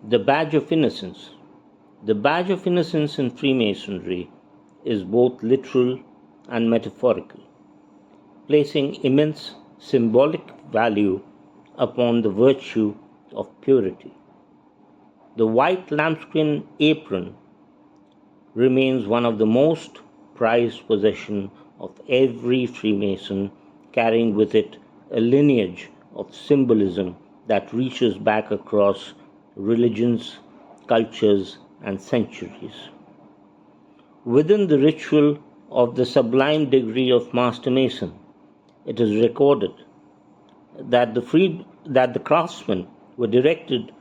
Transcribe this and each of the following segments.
The Badge of Innocence. The Badge of Innocence in Freemasonry is both literal and metaphorical, placing immense symbolic value upon the virtue of purity. The white lambskin apron remains one of the most prized possessions of every Freemason, carrying with it a lineage of symbolism that reaches back across religions, cultures, and centuries. Within the ritual of the sublime degree of Master Mason, it is recorded that the craftsmen were directed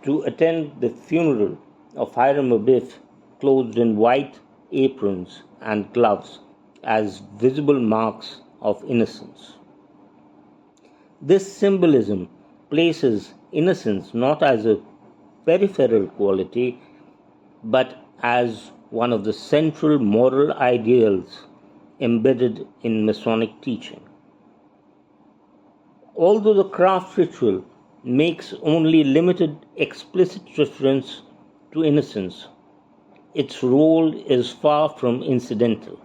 to attend the funeral of Hiram Abiff clothed in white aprons and gloves as visible marks of innocence. This symbolism places innocence not as a peripheral quality but as one of the central moral ideals embedded in Masonic teaching. Although the craft ritual makes only limited explicit reference to innocence, its role is far from incidental.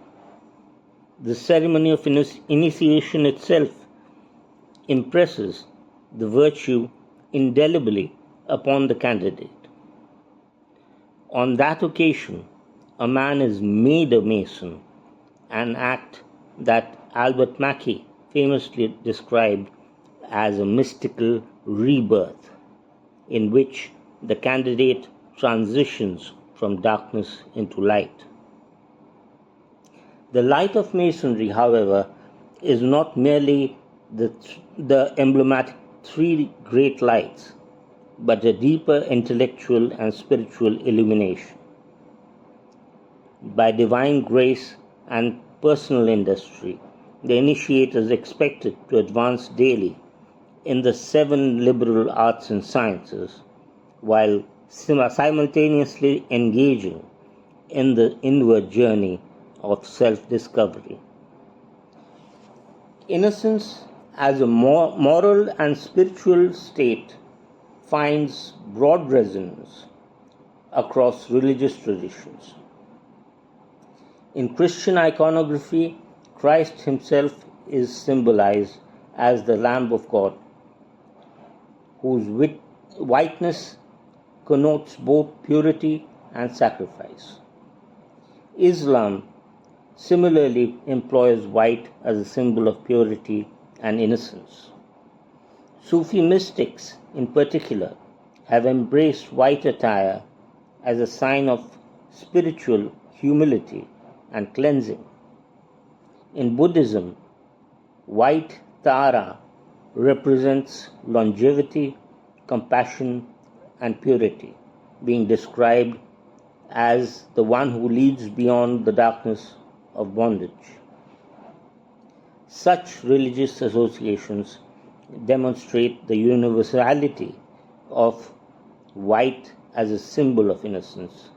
The ceremony of initiation itself impresses the virtue indelibly upon the candidate. On that occasion, a man is made a Mason, an act that Albert Mackey famously described as a mystical rebirth, in which the candidate transitions from darkness into light. The light of Masonry, however, is not merely the emblematic three great lights, but a deeper intellectual and spiritual illumination. By divine grace and personal industry, the initiate is expected to advance daily in the 7 liberal arts and sciences, while simultaneously engaging in the inward journey of self-discovery. Innocence as a moral and spiritual state finds broad resonance across religious traditions. In Christian iconography, Christ himself is symbolized as the Lamb of God, whose whiteness connotes both purity and sacrifice. Islam similarly employs white as a symbol of purity and innocence. Sufi mystics, in particular, have embraced white attire as a sign of spiritual humility and cleansing. In Buddhism, white Tara represents longevity, compassion, and purity, being described as the one who leads beyond the darkness of bondage. Such religious associations demonstrate the universality of white as a symbol of innocence,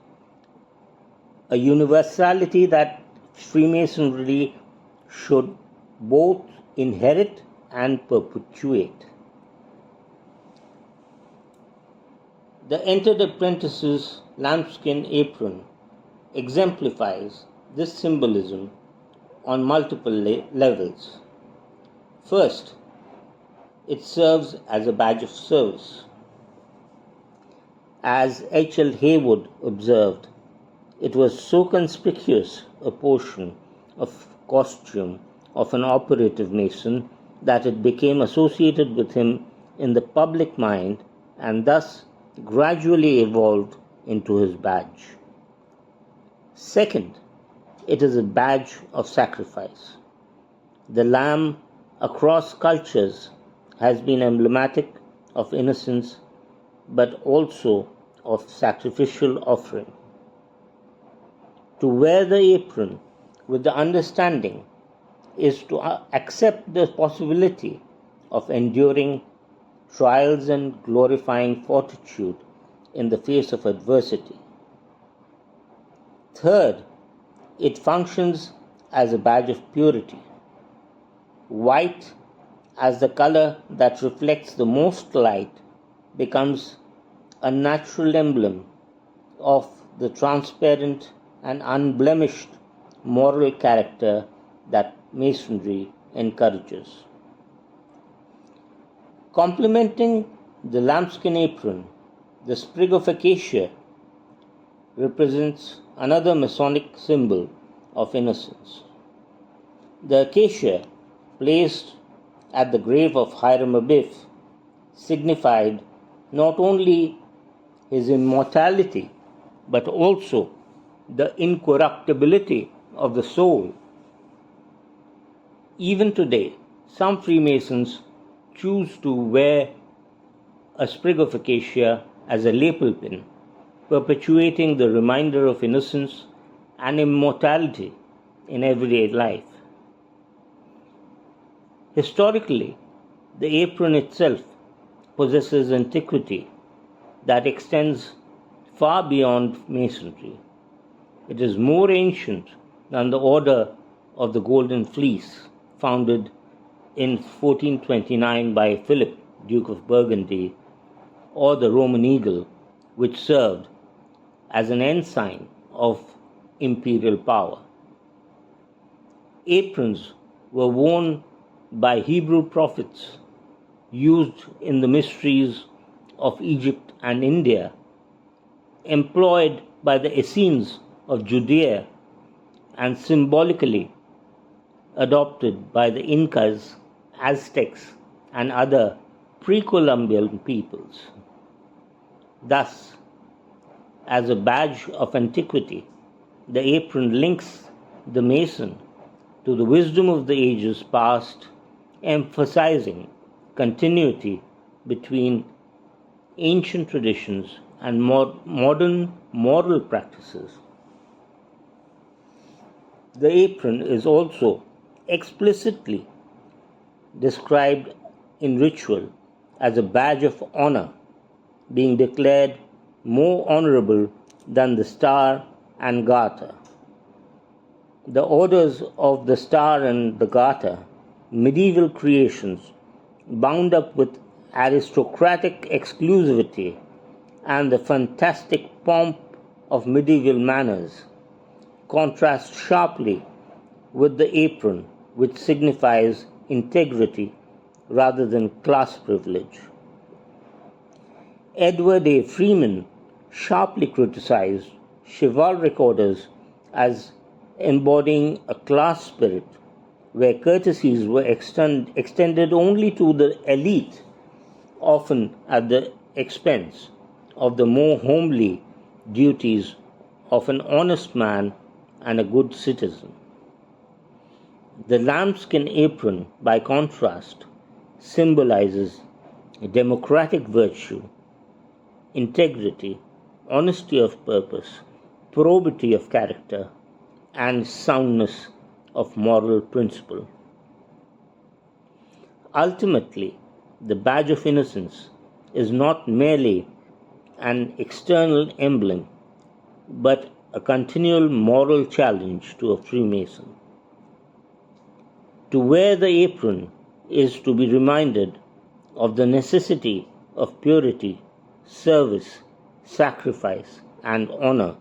a universality that Freemasonry should both inherit and perpetuate. The Entered Apprentice's lambskin apron exemplifies this symbolism on multiple levels. First, it serves as a badge of service. As H.L. Haywood observed, it was so conspicuous a portion of costume of an operative Mason that it became associated with him in the public mind and thus gradually evolved into his badge. Second, it is a badge of sacrifice. The lamb across cultures has been emblematic of innocence but also of sacrificial offering. To wear the apron with the understanding is to accept the possibility of enduring trials and glorifying fortitude in the face of adversity. Third, it functions as a badge of purity. White, as the color that reflects the most light, becomes a natural emblem of the transparent and unblemished moral character that Masonry encourages. Complementing the lambskin apron, the sprig of acacia represents another Masonic symbol of innocence. The acacia, placed at the grave of Hiram Abiff, signified not only his immortality but also the incorruptibility of the soul. Even today, some Freemasons choose to wear a sprig of acacia as a lapel pin, perpetuating the reminder of innocence and immortality in everyday life. Historically, the apron itself possesses antiquity that extends far beyond Masonry. It is more ancient than the Order of the Golden Fleece, founded in 1429 by Philip, Duke of Burgundy, or the Roman eagle, which served as an ensign of imperial power. Aprons were worn by Hebrew prophets, used in the mysteries of Egypt and India, employed by the Essenes of Judea, and symbolically adopted by the Incas, Aztecs, and other pre-Columbian peoples. Thus, as a badge of antiquity, the apron links the Mason to the wisdom of the ages past, emphasizing continuity between ancient traditions and modern moral practices. The apron is also explicitly described in ritual as a badge of honor, being declared more honorable than the star and garter. The orders of the star and the garter, medieval creations bound up with aristocratic exclusivity and the fantastic pomp of medieval manners, contrast sharply with the apron, which signifies integrity rather than class privilege. Edward A. Freeman sharply criticized chivalric orders as embodying a class spirit where courtesies were extended only to the elite, often at the expense of the more homely duties of an honest man and a good citizen. The lambskin apron, by contrast, symbolizes democratic virtue, integrity, honesty of purpose, probity of character, and soundness of moral principle. Ultimately, the Badge of Innocence is not merely an external emblem, but a continual moral challenge to a Freemason. To wear the apron is to be reminded of the necessity of purity, service, sacrifice, and honor,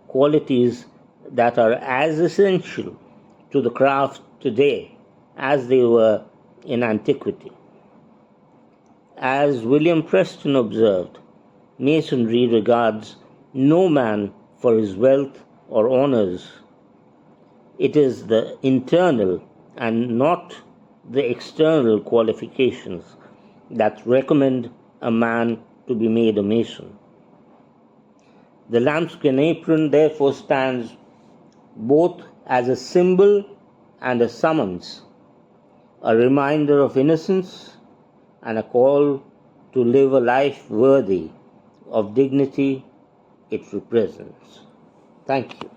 qualities that are as essential to the craft today as they were in antiquity. As William Preston observed, Masonry regards no man for his wealth or honors. It is the internal and not the external qualifications that recommend a man to be made a Mason. The lambskin apron therefore stands both as a symbol and a summons, a reminder of innocence and a call to live a life worthy of dignity it represents. Thank you.